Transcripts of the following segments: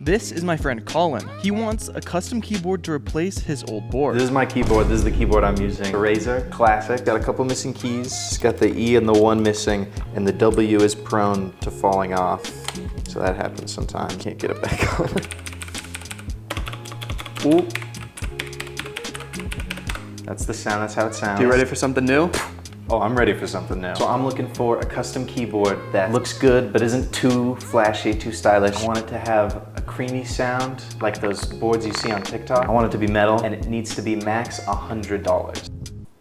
This is my friend Colin. He wants a custom keyboard to replace his old board. This is my keyboard. This is the keyboard I'm using. Razer, classic. Got a couple missing keys. It's got the E and the 1 missing, and the W is prone to falling off. So that happens sometimes. Can't get it back on. Ooh. That's the sound, that's how it sounds. You ready for something new? Oh, I'm ready for something new. So I'm looking for a custom keyboard that looks good, but isn't too flashy, too stylish. I want it to have a creamy sound, like those boards you see on TikTok. I want it to be metal, and it needs to be max $100.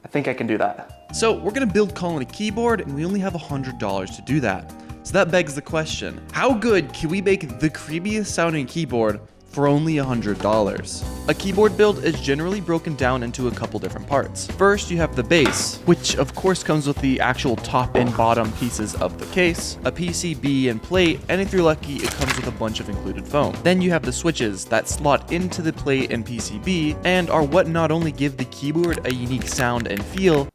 I think I can do that. So we're gonna build Colin a keyboard, and we only have $100 to do that. So that begs the question, how good can we make the creamiest sounding keyboard for only $100? A keyboard build is generally broken down into a couple different parts. First, you have the base, which of course comes with the actual top and bottom pieces of the case, a PCB and plate, and if you're lucky, it comes with a bunch of included foam. Then you have the switches that slot into the plate and PCB and are what not only give the keyboard a unique sound and feel,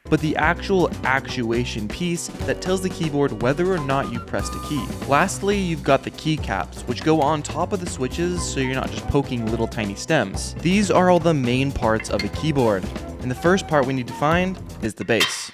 but the actual actuation piece that tells the keyboard whether or not you pressed a key. Lastly, you've got the keycaps, which go on top of the switches so you're not just poking little tiny stems. These are all the main parts of a keyboard, and the first part we need to find is the base.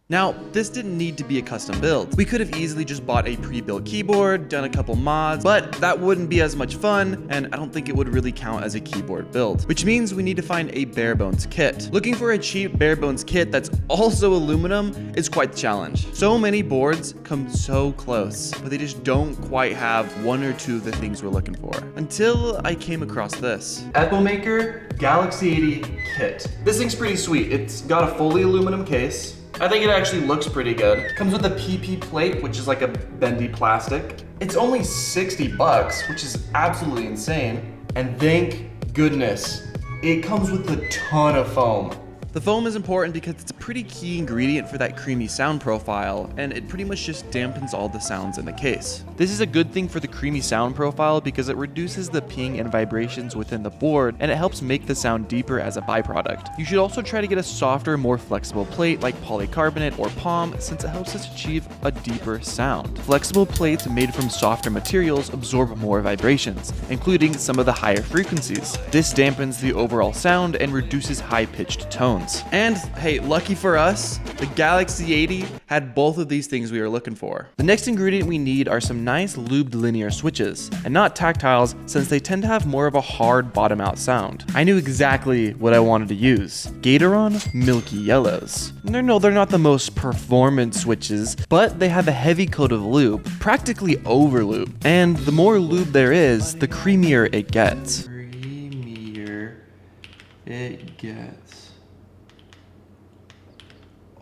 Now, this didn't need to be a custom build. We could have easily just bought a pre-built keyboard, done a couple mods, but that wouldn't be as much fun, and I don't think it would really count as a keyboard build, which means we need to find a barebones kit. Looking for a cheap barebones kit that's also aluminum is quite the challenge. So many boards come so close, but they just don't quite have one or two of the things we're looking for. Until I came across this. Eppomaker Galaxy 80 kit. This thing's pretty sweet. It's got a fully aluminum case. I think it actually looks pretty good. Comes with a PP plate, which is like a bendy plastic. It's only 60 bucks, which is absolutely insane. And thank goodness, it comes with a ton of foam. The foam is important because it's a pretty key ingredient for that creamy sound profile, and it pretty much just dampens all the sounds in the case. This is a good thing for the creamy sound profile because it reduces the ping and vibrations within the board, and it helps make the sound deeper as a byproduct. You should also try to get a softer, more flexible plate like polycarbonate or POM, since it helps us achieve a deeper sound. Flexible plates made from softer materials absorb more vibrations, including some of the higher frequencies. This dampens the overall sound and reduces high-pitched tones. And hey, lucky for us, the Galaxy 80 had both of these things we were looking for. The next ingredient we need are some nice lubed linear switches, and not tactiles since they tend to have more of a hard bottom out sound. I knew exactly what I wanted to use. Gateron Milky Yellows. No, they're not the most performant switches, but they have a heavy coat of lube, practically over lube. And the more lube there is, the creamier it gets.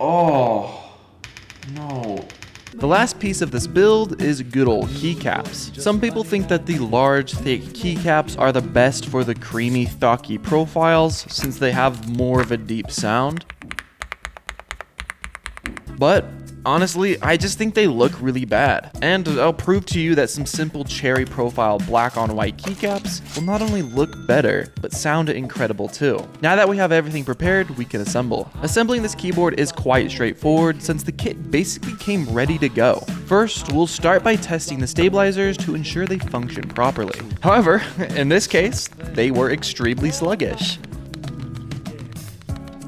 Oh, no. The last piece of this build is good old keycaps. Some people think that the large, thick keycaps are the best for the creamy, thocky profiles since they have more of a deep sound. But honestly, I just think they look really bad. And I'll prove to you that some simple cherry profile black on white keycaps will not only look better, but sound incredible too. Now that we have everything prepared, we can assemble. Assembling this keyboard is quite straightforward since the kit basically came ready to go. First, we'll start by testing the stabilizers to ensure they function properly. However, in this case, they were extremely sluggish.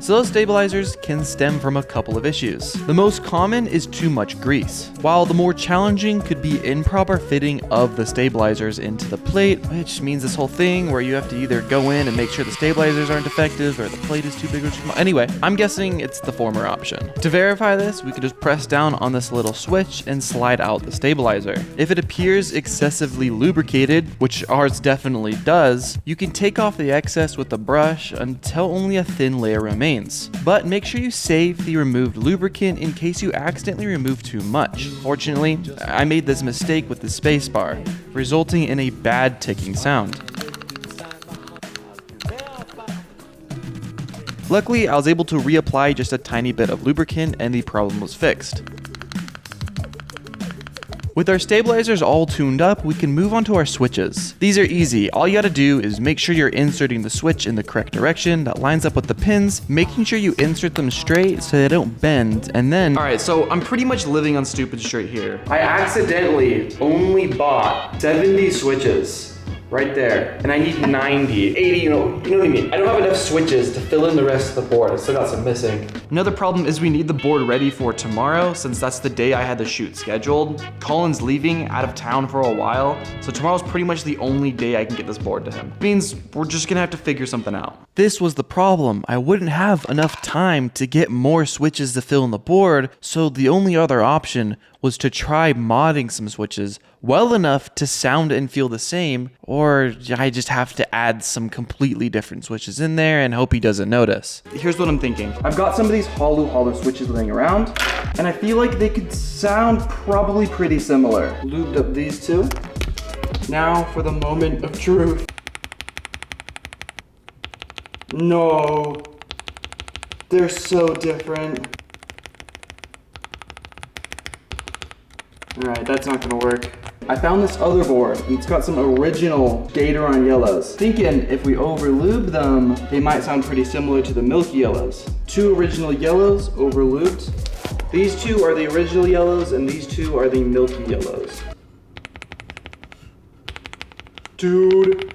So those stabilizers can stem from a couple of issues. The most common is too much grease, while the more challenging could be improper fitting of the stabilizers into the plate, which means this whole thing where you have to either go in and make sure the stabilizers aren't defective or the plate is too big or too small. Anyway, I'm guessing it's the former option. To verify this, we can just press down on this little switch and slide out the stabilizer. If it appears excessively lubricated, which ours definitely does, you can take off the excess with a brush until only a thin layer remains. But make sure you save the removed lubricant in case you accidentally remove too much. Fortunately, I made this mistake with the spacebar, resulting in a bad ticking sound. Luckily, I was able to reapply just a tiny bit of lubricant and the problem was fixed. With our stabilizers all tuned up, we can move on to our switches. These are easy. All you gotta do is make sure you're inserting the switch in the correct direction that lines up with the pins, making sure you insert them straight so they don't bend, and then... Alright, so I'm pretty much living on stupid straight here. I accidentally only bought 70 switches. Right there. And I need 90, 80, you know what I mean? I don't have enough switches to fill in the rest of the board. I still got some missing. Another problem is we need the board ready for tomorrow, since that's the day I had the shoot scheduled. Colin's leaving out of town for a while, so tomorrow's pretty much the only day I can get this board to him. It means we're just gonna have to figure something out. This was the problem. I wouldn't have enough time to get more switches to fill in the board, so the only other option was to try modding some switches well enough to sound and feel the same, or I just have to add some completely different switches in there and hope he doesn't notice. Here's what I'm thinking. I've got some of these hollow switches laying around, and I feel like they could sound probably pretty similar. Lubed up these two. Now for the moment of truth. No, they're so different. All right, that's not gonna work. I found this other board, and it's got some original Gatoron yellows. Thinking if we overlube them, they might sound pretty similar to the milky yellows. Two original yellows overlubed. These two are the original yellows, and these two are the milky yellows. Dude,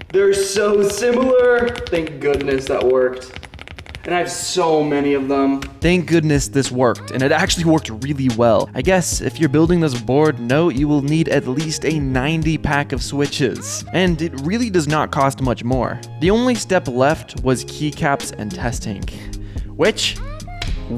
they're so similar. Thank goodness that worked. And I have so many of them. Thank goodness this worked, and it actually worked really well. I guess if you're building this board, note you will need at least a 90 pack of switches, and it really does not cost much more. The only step left was keycaps and testing, which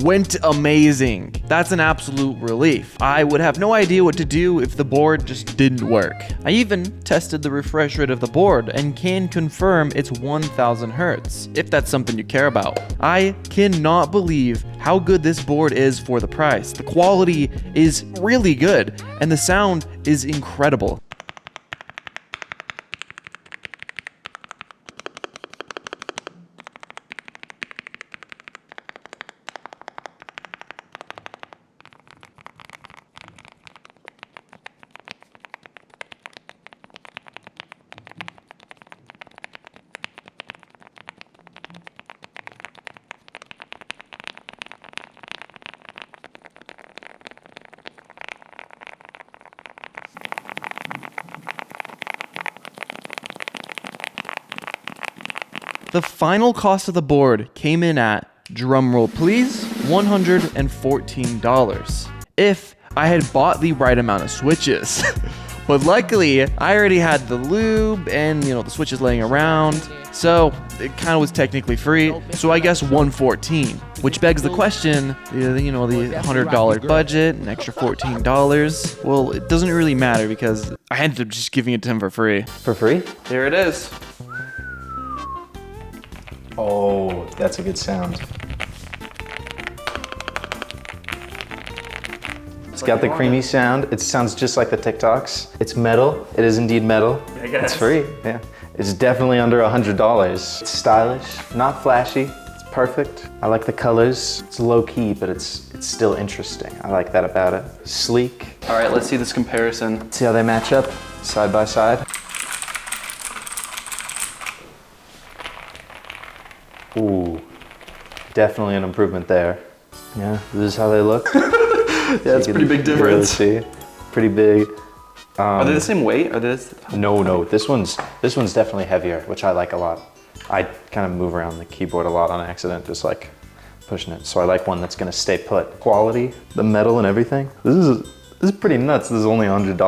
went amazing. That's an absolute relief. I would have no idea what to do if the board just didn't work. I even tested the refresh rate of the board and can confirm it's 1000 hertz, if that's something you care about. I cannot believe how good this board is for the price. The quality is really good, and the sound is incredible. The final cost of the board came in at, drumroll please, $114. If I had bought the right amount of switches. But luckily, I already had the lube and, the switches laying around, so it kind of was technically free. So I guess $114, which begs the question, the $100 budget, an extra $14. Well, it doesn't really matter because I ended up just giving it to him for free. For free? There it is. Oh, that's a good sound. It's got the creamy sound. It sounds just like the TikToks. It's metal. It is indeed metal. I guess. It's free, yeah. It's definitely under $100. It's stylish, not flashy. It's perfect. I like the colors. It's low key, but it's still interesting. I like that about it. Sleek. All right, let's see this comparison. See how they match up side by side. Ooh, definitely an improvement there. Yeah, this is how they look. Yeah, it's a pretty big difference. Really see. Pretty big. Are they the same weight? No. This one's definitely heavier, which I like a lot. I kind of move around the keyboard a lot on accident, just like pushing it. So I like one that's gonna stay put. Quality, the metal and everything. This is pretty nuts. This is only $100.